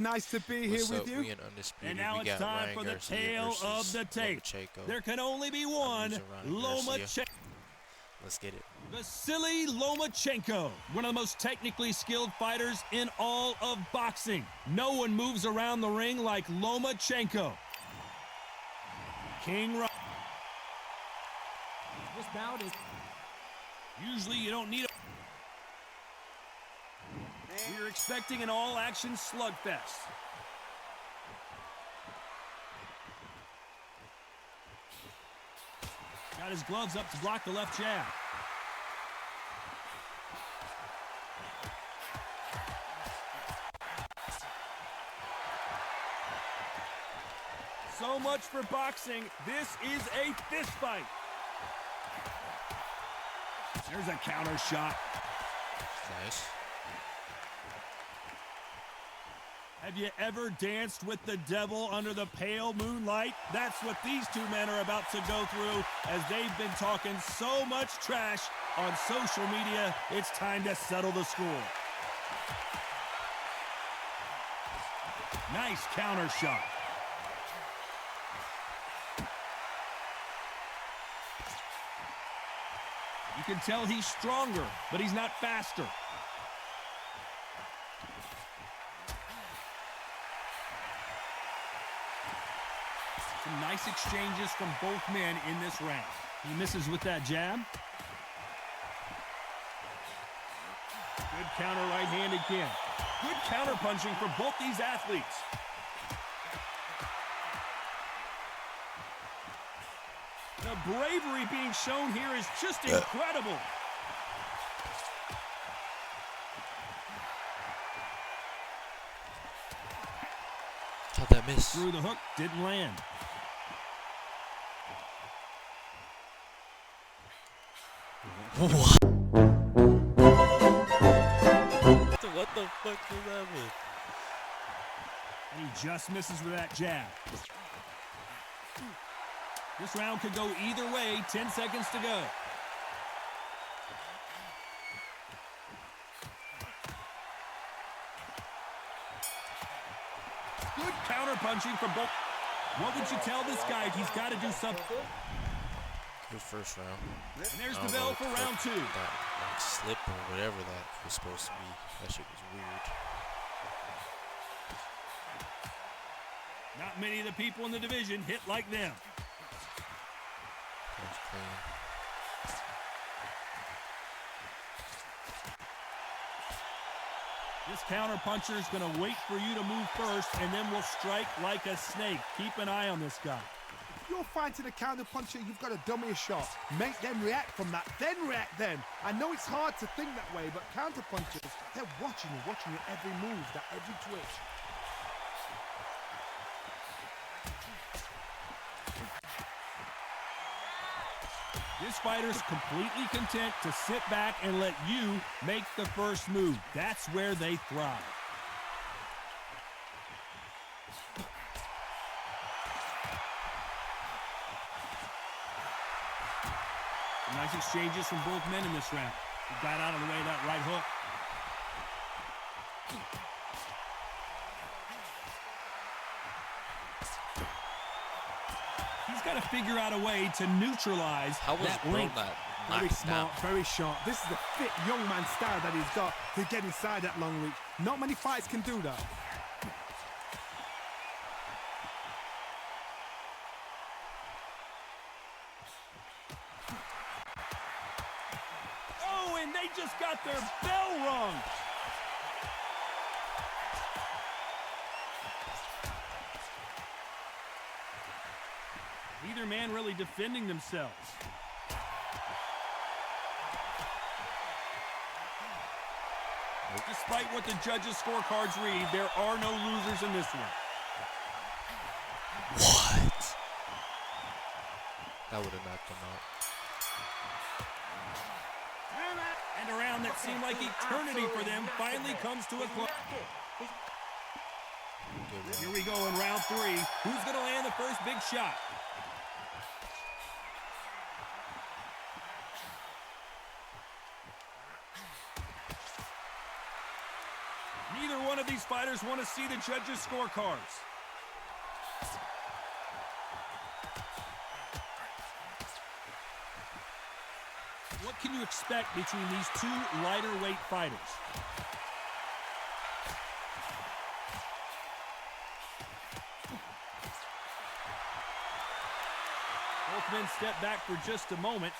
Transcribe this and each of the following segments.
Nice to be here with you. And now it's time for the tale of the tape. There can only be one Lomachenko. Let's get it. Vasily Lomachenko, one of the most technically skilled fighters in all of boxing. No one moves around the ring like Lomachenko. King Rock. This bout is... Usually you don't need a... We're expecting an all-action slugfest. Got his gloves up to block the left jab. So much for boxing. This is a fist fight. There's a counter shot. Nice. Have you ever danced with the devil under the pale moonlight? That's what these two men are about to go through as they've been talking so much trash on social media. It's time to settle the score. Nice counter shot. You can tell he's stronger, but he's not faster. Some nice exchanges from both men in this round. He misses with that jab. Good counter right hand again. Good counter punching for both these athletes. The bravery being shown here is just incredible. How'd that miss? Through the hook, didn't land. What the fuck was that with? And he just misses with that jab. This round could go either way. 10 seconds to go. Good counter punching from both. What would you tell this guy if he's got to do something? Good first round. And there's the bell for round two. That like slip or whatever that was supposed to be. That shit was weird. Not many of the people in the division hit like them. That was clean. This counter puncher is going to wait for you to move first, and then will strike like a snake. Keep an eye on this guy. If you're fighting a counter puncher, you've got to dummy a shot. Make them react from that, then react then. I know it's hard to think that way, but counter punchers, they're watching your every move, that every twitch. This fighter's completely content to sit back and let you make the first move. That's where they thrive. Nice exchanges from both men in this round. He got out of the way of that right hook. He's got to figure out a way to neutralize that link. Very smart, very sharp. This is the fit young man style that he's got to get inside that long reach. Not many fights can do that. Oh, and they just got their bell rung. Neither man really defending themselves. Despite what the judges' scorecards read, there are no losers in this one. What? That would have knocked him out. And a round that seemed like eternity for them finally comes to a close. Here we go in round three. Who's going to land the first big shot? Neither one of these fighters want to see the judges' scorecards. What can you expect between these two lighter weight fighters? Both men step back for just a moment.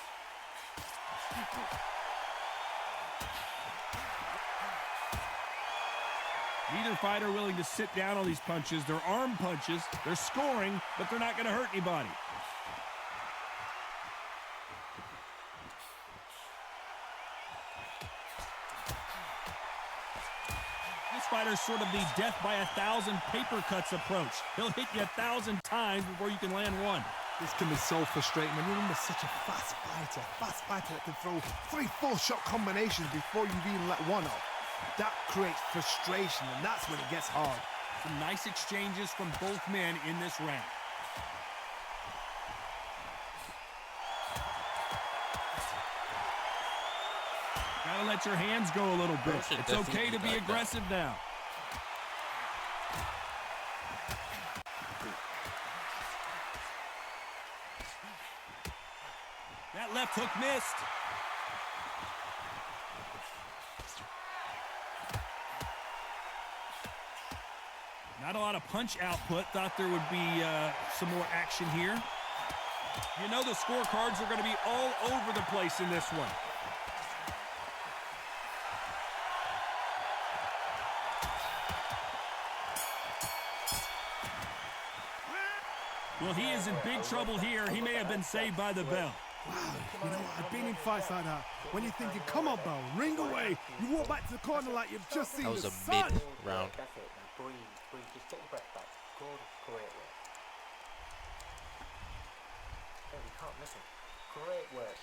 Neither fighter willing to sit down on these punches. They're arm punches. They're scoring, but they're not going to hurt anybody. This fighter's sort of the death by 1,000 paper cuts approach. He'll hit you 1,000 times before you can land one. This can be so frustrating when you're under such a fast fighter that can throw 3-4 shot combinations before you've even let one off. That creates frustration, and that's when it gets hard. Some nice exchanges from both men in this round. Gotta let your hands go a little bit. It's okay to be aggressive now. That left hook missed. Not a lot of punch output. Thought there would be some more action here. You know the scorecards are going to be all over the place in this one. Well, he is in big trouble here. He may have been saved by the bell. Wow, you know, I've been in fights like that. When you're thinking, come on, Bell, ring away. You walk back to the corner like you've just seen the sun. That was a mid-round. That's it. Now breathe. Just get your breath back. Good, great work. Hey, you can't miss him. Great work.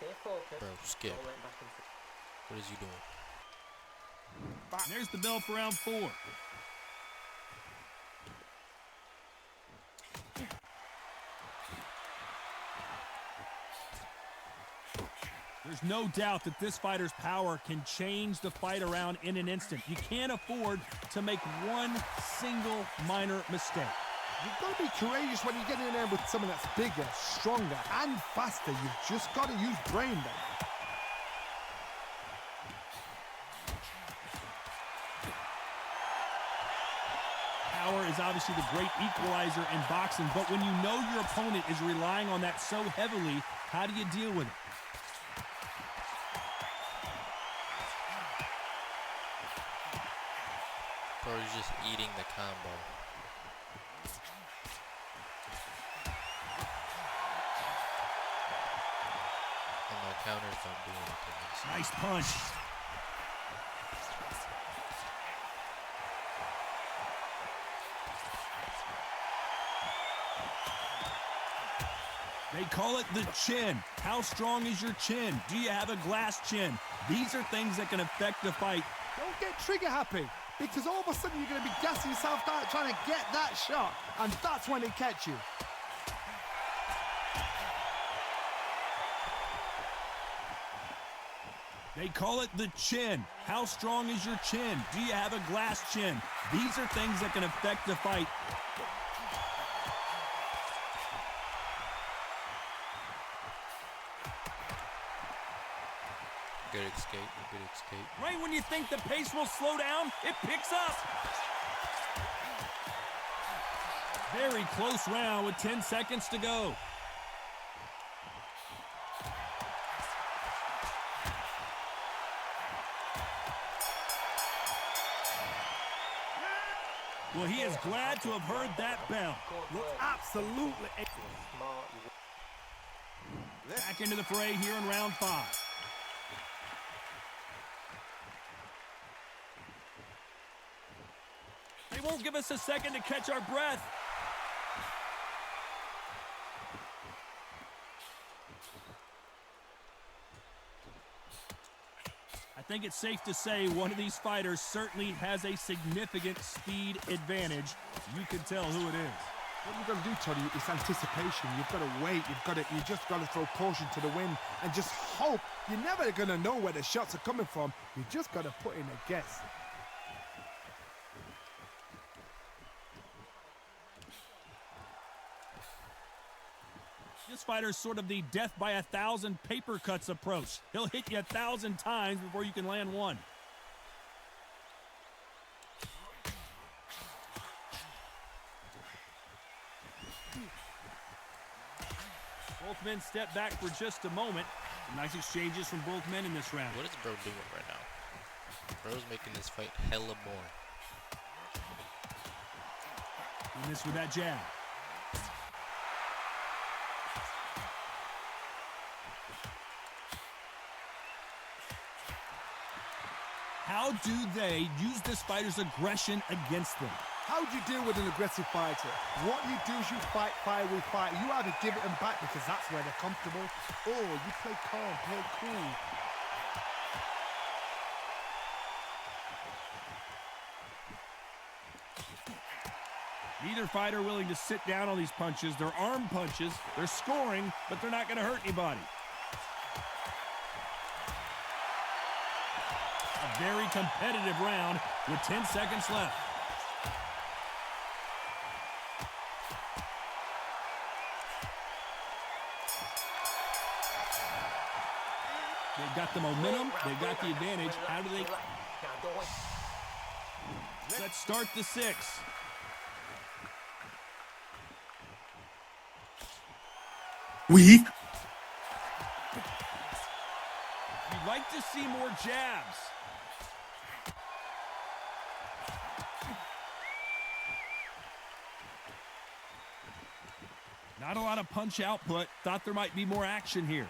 Stay focused. Bro, skip. Don't let him back into... What is he doing? And there's the bell for round 4. There's no doubt that this fighter's power can change the fight around in an instant. You can't afford to make one single minor mistake. You've got to be courageous when you get in there with someone that's bigger, stronger, and faster. You've just got to use brain then. Power is obviously the great equalizer in boxing, but when you know your opponent is relying on that so heavily, how do you deal with it? Bro, he's just eating the combo. And my counters don't do anything. Nice punch. They call it the chin. How strong is your chin? Do you have a glass chin? These are things that can affect the fight. Don't get trigger happy, because all of a sudden you're going to be gassing yourself out trying to get that shot, and that's when it catch you. They call it the chin. How strong is your chin? Do you have a glass chin? These are things that can affect the fight. Good escape, good escape. Right when you think the pace will slow down, it picks up. Very close round with 10 seconds to go. Well, he is glad to have heard that bell. Looks absolutely... Back into the fray here in round 5. They won't give us a second to catch our breath. I think it's safe to say one of these fighters certainly has a significant speed advantage. You can tell who it is. What you've got to do, Tony, is anticipation. You've got to wait. You just got to throw caution to the wind and just hope. You're never going to know where the shots are coming from. You just got to put in a guess. This fighter's sort of the death by 1,000 paper cuts approach. He'll hit you 1,000 times before you can land one. Both men step back for just a moment. Nice exchanges from both men in this round. What is bro doing right now? Bro's making this fight hella boring. And this with that jab. How do they use this fighter's aggression against them? How do you deal with an aggressive fighter? What you do is you fight fire with fire. You either give it them back because that's where they're comfortable, or you play calm, play cool. Neither fighter willing to sit down on these punches. They're arm punches. They're scoring, but they're not going to hurt anybody. A very competitive round with 10 seconds left. They've got the momentum. They've got the advantage. How do they... Let's start the 6. Weak. You'd like to see more jabs. Not a lot of punch output. Thought there might be more action here.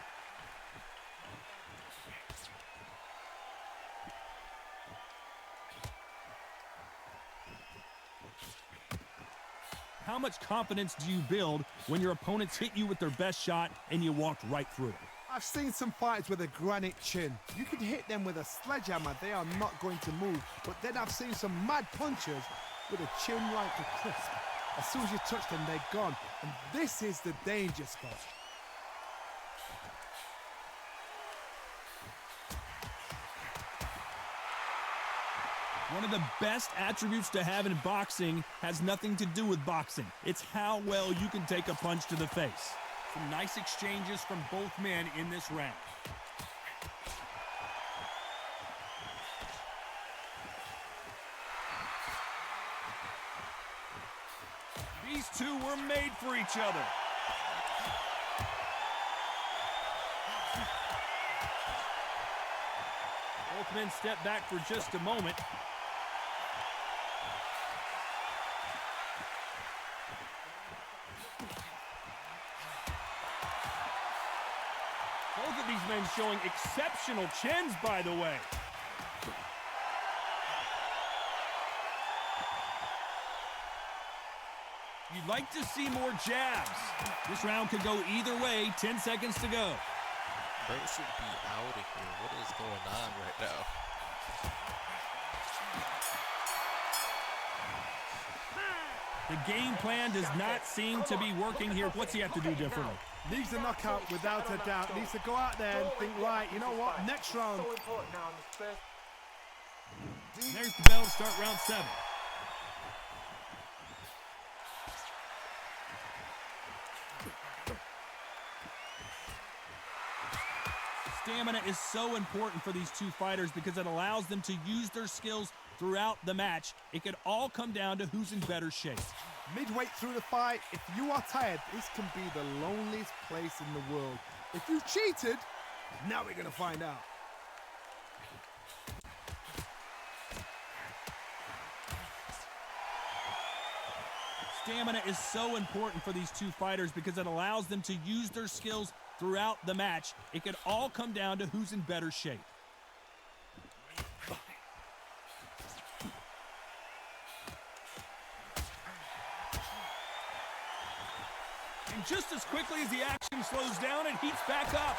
How much confidence do you build when your opponents hit you with their best shot and you walked right through it? I've seen some fighters with a granite chin. You can hit them with a sledgehammer, they are not going to move. But then I've seen some mad punchers with a chin like a crisp. As soon as you touch them, they're gone. And this is the danger spot. One of the best attributes to have in boxing has nothing to do with boxing. It's how well you can take a punch to the face. Some nice exchanges from both men in this round. These two were made for each other. Both men step back for just a moment. Both of these men showing exceptional chins, by the way. You'd like to see more jabs. This round could go either way. 10 seconds to go. Bro should be out of here. What is going on right now? The game plan does not seem to be working here. What's he have to do differently? Needs a knockout without a doubt. Needs to go out there and think, right, you know what, next round. There's the bell to start round 7. Stamina is so important for these two fighters because it allows them to use their skills throughout the match. It could all come down to who's in better shape. Midway through the fight, if you are tired, this can be the loneliest place in the world. If you cheated, now we're going to find out. Stamina is so important for these two fighters because it allows them to use their skills throughout the match. It could all come down to who's in better shape. And just as quickly as the action slows down, it heats back up.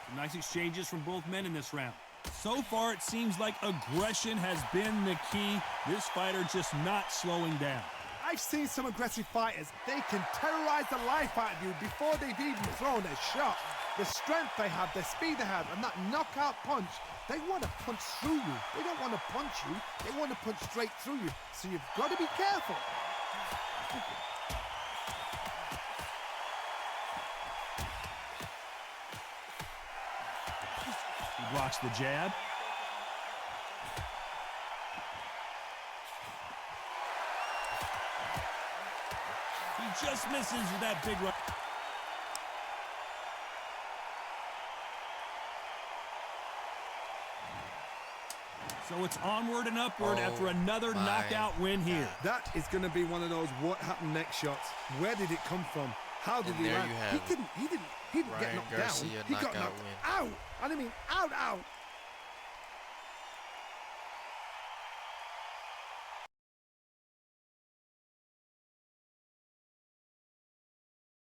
Some nice exchanges from both men in this round. So far, it seems like aggression has been the key. This fighter just not slowing down. I've seen some aggressive fighters. They can terrorize the life out of you before they've even thrown a shot. The strength they have, the speed they have, and that knockout punch They want to punch through you. They don't want to punch you. They want to punch straight through you. So you've got to be careful. He blocks the jab. He just misses with that big right. So it's onward and upward after another knockout win here. That is going to be one of those what happened next shots. Where did it come from? How did he land? He didn't get knocked Garcia down. He got knocked win. out. And I mean out.